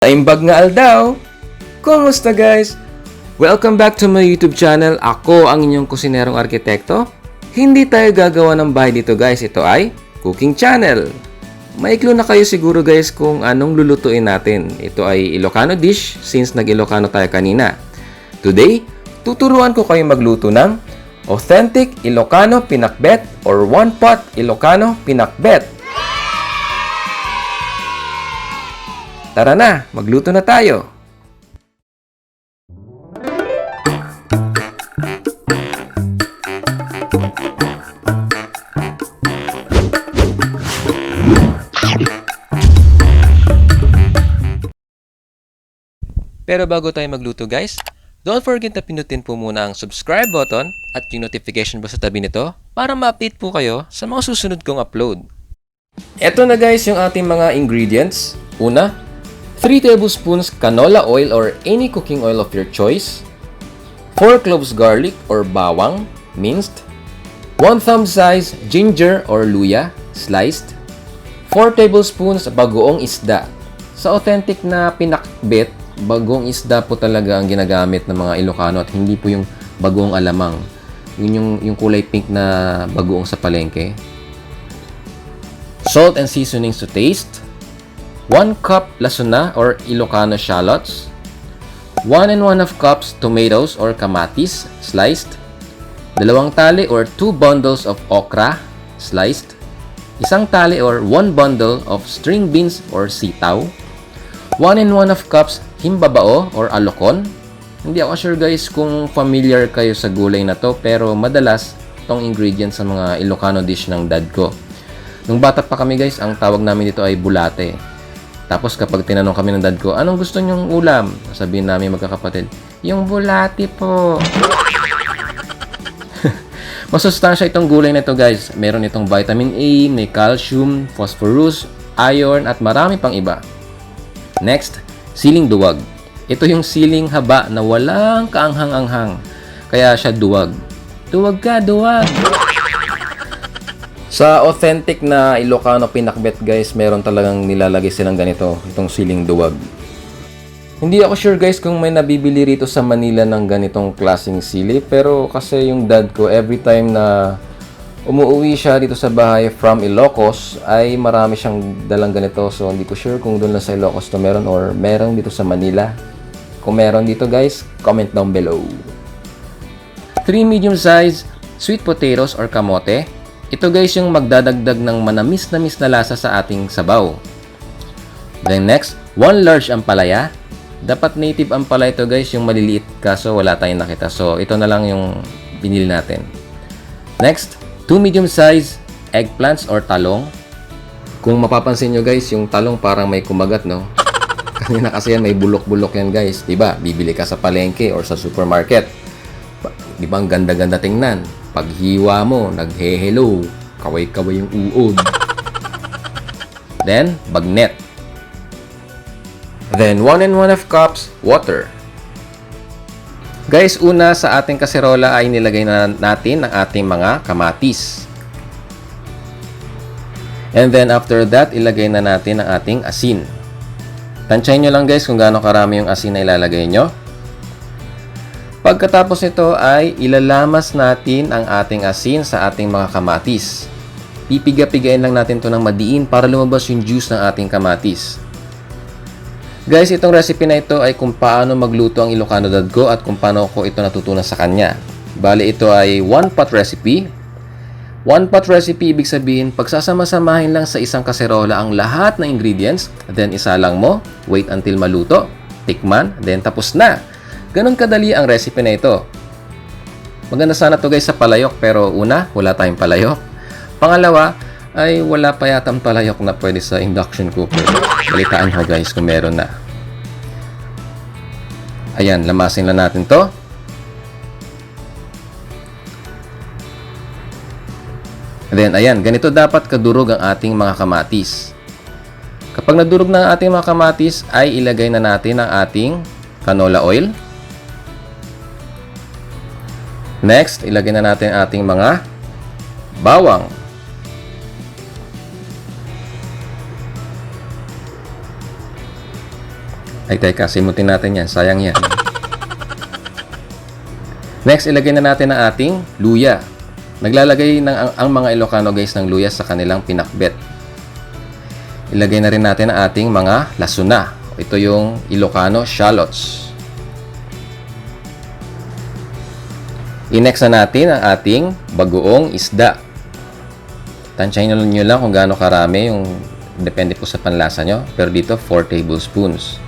Naimbag nga aldaw! Kumusta guys? Welcome back to my YouTube channel. Ako ang inyong kusinerong arkitekto. Hindi tayo gagawa ng bahay dito guys. Ito ay cooking channel. Maiklo na kayo siguro guys kung anong lulutuin natin. Ito ay Ilocano dish since nag-Ilocano tayo kanina. Today, tuturuan ko kayo magluto ng authentic Ilocano pinakbet or one-pot Ilocano pinakbet. Tara na, magluto na tayo! Pero bago tayo magluto guys, don't forget na pinutin po muna ang subscribe button at yung notification bell sa tabi nito para ma-update po kayo sa mga susunod kong upload. Eto na guys yung ating mga ingredients. Una, 3 tablespoons canola oil or any cooking oil of your choice, 4 cloves garlic or bawang, minced, 1 thumb size ginger or luya, sliced, 4 tablespoons bagoong isda. Sa authentic na pinakbet, bagoong isda po talaga ang ginagamit ng mga Ilocano at hindi po yung bagoong alamang. Yun yung kulay pink na bagoong sa palengke. Salt and seasonings to taste. 1 cup lasuna or Ilocano shallots. 1 and 1/2 cups tomatoes or kamatis, sliced. 2 tali or 2 bundles of okra, sliced. 1 tali or 1 bundle of string beans or sitaw. 1 and 1/2 cups himbabao or alokon. Hindi ako sure guys kung familiar kayo sa gulay na to, pero madalas itong ingredient sa mga Ilocano dish ng dad ko. Nung bata pa kami guys, ang tawag namin dito ay bulate. Tapos kapag tinanong kami ng dad ko, anong gusto nyong ulam? Sabihin namin magkakapatid, yung bulate po. Masustansya itong gulay na ito guys. Meron itong vitamin A, may calcium, phosphorus, iron at marami pang iba. Next, siling duwag. Ito yung siling haba na walang kaanghang-anghang. Kaya siya duwag. Duwag ka, duwag! Sa authentic na Ilocano pinakbet guys, meron talagang nilalagay silang ganito, itong siling duwag. Hindi ako sure guys kung may nabibili rito sa Manila ng ganitong klaseng sili, pero kasi yung dad ko every time na umuwi siya dito sa bahay from Ilocos ay marami siyang dalang ganito. So hindi ko sure kung doon lang sa Ilocos to meron or meron dito sa Manila. Kung meron dito guys, comment down below. 3 medium size sweet potatoes or kamote. Ito guys yung magdadagdag ng manamis-namis na lasa sa ating sabaw. Then next, 1 large ampalaya. Dapat native ampalaya ito guys, yung maliliit kaso wala tayong nakita. So ito na lang yung binili natin. Next, 2 medium size eggplants or talong. Kung mapapansin nyo guys, yung talong parang may kumagat, no? Kanina kasi yan, may bulok-bulok yan guys. Diba? Bibili ka sa palengke or sa supermarket. Diba ang ganda-ganda tingnan? Paghiwa mo, naghe-hello. Kaway-kaway yung uod. Then, bagnet. Then, 1 and 1/2 cups water. Guys, una sa ating kaserola ay nilagay na natin ang ating mga kamatis. And then after that, ilagay na natin ang ating asin. Tansyahin nyo lang guys kung gaano karami yung asin na ilalagay nyo. Pagkatapos nito ay ilalamas natin ang ating asin sa ating mga kamatis. Pipiga-pigain lang natin to ng madiin para lumabas yung juice ng ating kamatis. Guys, itong recipe na ito ay kung paano magluto ang Ilocano dad ko at kung paano ko ito natutunan sa kanya. Bale, ito ay one-pot recipe. One-pot recipe, ibig sabihin, pagsasama-samahin lang sa isang kaserola ang lahat ng ingredients, then isalang mo, wait until maluto, tikman, then tapos na. Ganon kadali ang recipe na ito. Maganda sana to guys sa palayok, pero una, wala tayong palayok. Pangalawa, ay wala pa yatang palayok na pwede sa induction cooker. Balitaan ko guys kung meron na. Ayan, lamasin lang natin to. Then ayan, ganito dapat kadurog ang ating mga kamatis. Kapag nadurog na ang ating mga kamatis, ay ilagay na natin ang ating canola oil. Next, ilagay na natin ang ating mga bawang. Ay, teka, simutin natin yan. Sayang yan. Next, ilagay na natin ang ating luya. Naglalagay ang mga Ilocano guys ng luya sa kanilang pinakbet. Ilagay na rin natin ang ating mga lasuna. Ito yung Ilocano shallots. I-next na natin ang ating bagoong isda. Tansyahin nyo lang kung gaano karami, yung depende po sa panlasa nyo. Pero dito, 4 tablespoons.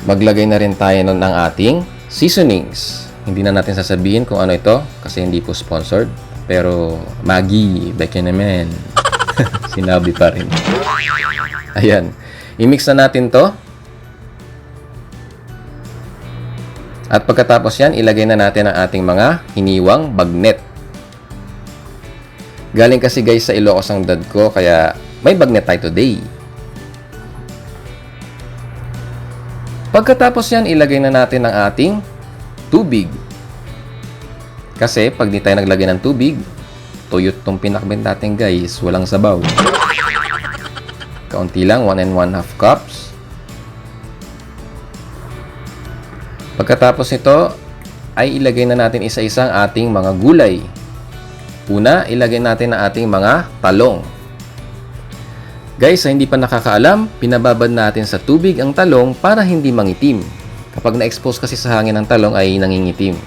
Maglagay na rin tayo ng ating seasonings. Hindi na natin sasabihin kung ano ito kasi hindi po sponsored. Pero Maggi, beke naman. Sinabi pa rin. Ayan. I-mix na natin to. At pagkatapos yan, ilagay na natin ang ating mga hiniwang bagnet. Galing kasi guys sa Ilocos ang dad ko, kaya may bagnet tayo today. Pagkatapos yan, ilagay na natin ang ating tubig. Kasi pag di tayo naglagay ng tubig, tuyot tong pinakbet natin guys, walang sabaw. Kaunti lang, 1 1/2 cups. Pagkatapos nito, ay ilagay na natin isa-isang ating mga gulay. Una, ilagay natin ang ating mga talong. Guys, sa hindi pa nakakaalam, pinababad natin sa tubig ang talong para hindi mangitim. Kapag na-expose kasi sa hangin ang talong ay nangingitim.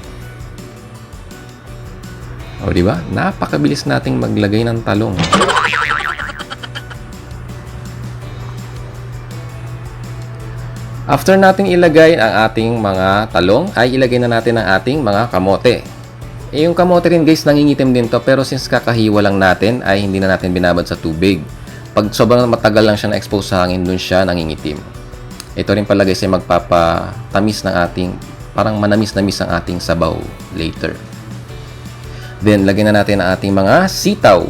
O, di ba? Napakabilis nating maglagay ng talong. After nating ilagay ang ating mga talong, ay ilagay na natin ang ating mga kamote. Yung kamote rin guys, nangingitim din to, pero since kakahiwa lang natin, ay hindi na natin binabad sa tubig. Pag sobrang matagal lang siya na-expose sa hangin, dun siya nangingitim. Ito rin pala guys ay magpapatamis ng ating, parang manamis-namis ang ating sabaw later. Then, lagyan na natin ang ating mga sitaw.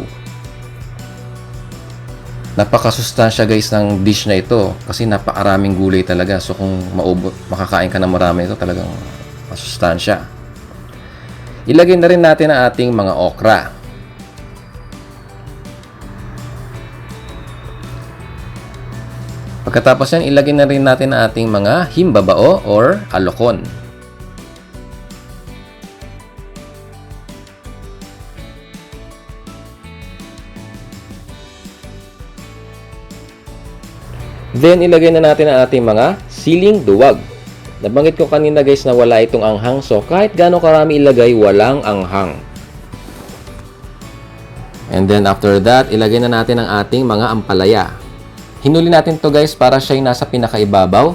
Napakasustansya guys ng dish na ito kasi napakaraming gulay talaga. So, kung makakain ka ng marami ito, talagang masustansya. Ilagay na rin natin ang ating mga okra. Pagkatapos yan, ilagay na rin natin ang ating mga himbabao or alokon. Then, ilagay na natin ang ating mga siling duwag. Nabanggit ko kanina guys na wala itong anghang. So, kahit gaano karami ilagay, walang anghang. And then, after that, ilagay na natin ang ating mga ampalaya. Hinuli natin to guys para siya'y nasa pinakaibabaw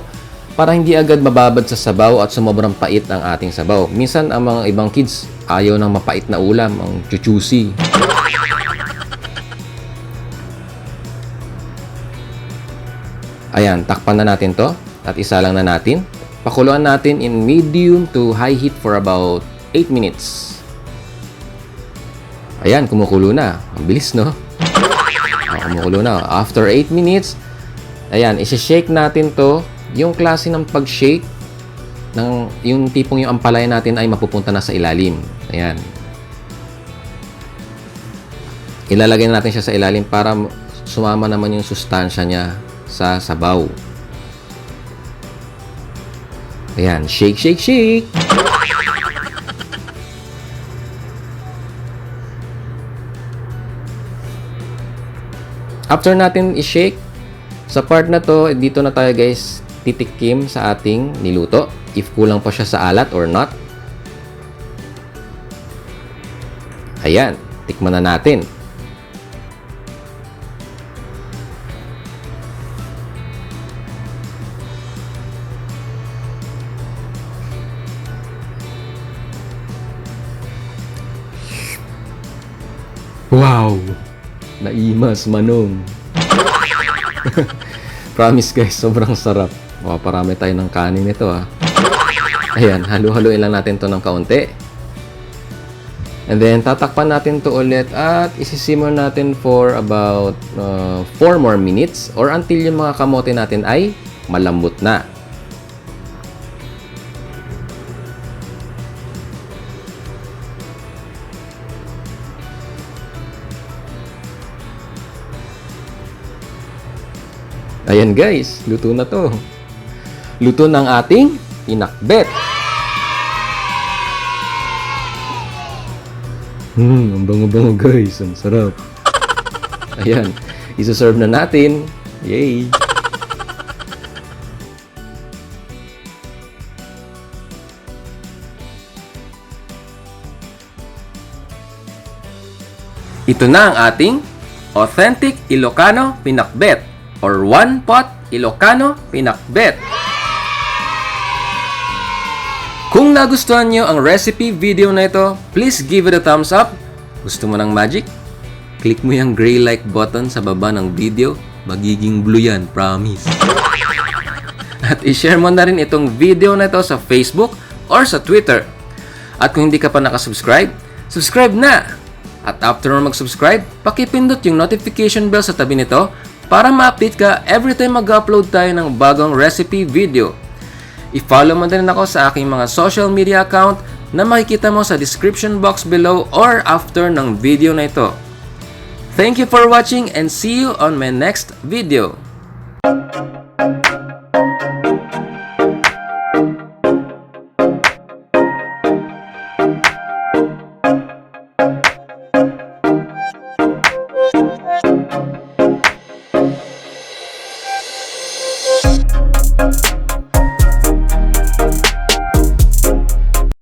para hindi agad mababad sa sabaw at sumobrang pait ang ating sabaw. Minsan, ang mga ibang kids ayaw ng mapait na ulam, ang chuchusi. Ayan, takpan na natin to at isa lang na natin. Pakuluan natin in medium to high heat for about 8 minutes. Ayan, kumukulo na. Ang bilis, no? Kumukulo na. After 8 minutes, ayan, isi-shake natin to. Yung klase ng pag-shake, yung tipong yung ampalaya natin ay mapupunta na sa ilalim. Ayan. Ilalagay natin siya sa ilalim para sumama naman yung sustansya niya sa sabaw. Ayan, shake, shake, shake. After natin i-shake, sa part na to, dito na tayo guys titikim sa ating niluto. If kulang pa siya sa alat or not. Ayan, tikman na natin. Wow! Naimas, manong. Promise guys, sobrang sarap. Parami tayo ng kanin nito ah. Ayan, halo-haloin lang natin to ng kaunti. And then, tatakpan natin to ulit at isisimmer natin for about 4 more minutes or until yung mga kamote natin ay malambot na. Ayan guys, luto na to. Luto ng ating pinakbet. Ang bango-bango guys. Ang sarap. Ayan, isa-serve na natin. Yay! Ito na ang ating authentic Ilocano pinakbet or one pot Ilocano pinakbet. Kung nagustuhan nyo ang recipe video na ito, please give it a thumbs up. Gusto mo ng magic? Click mo yung gray like button sa baba ng video. Magiging blue yan, promise. At i-share mo na rin itong video na ito sa Facebook or sa Twitter. At kung hindi ka pa nakasubscribe, subscribe na! At after mo mag-subscribe, pakipindot yung notification bell sa tabi nito para ma-update ka every time mag-upload tayo ng bagong recipe video. I-follow mo din ako sa aking mga social media account na makikita mo sa description box below or after ng video na ito. Thank you for watching and see you on my next video.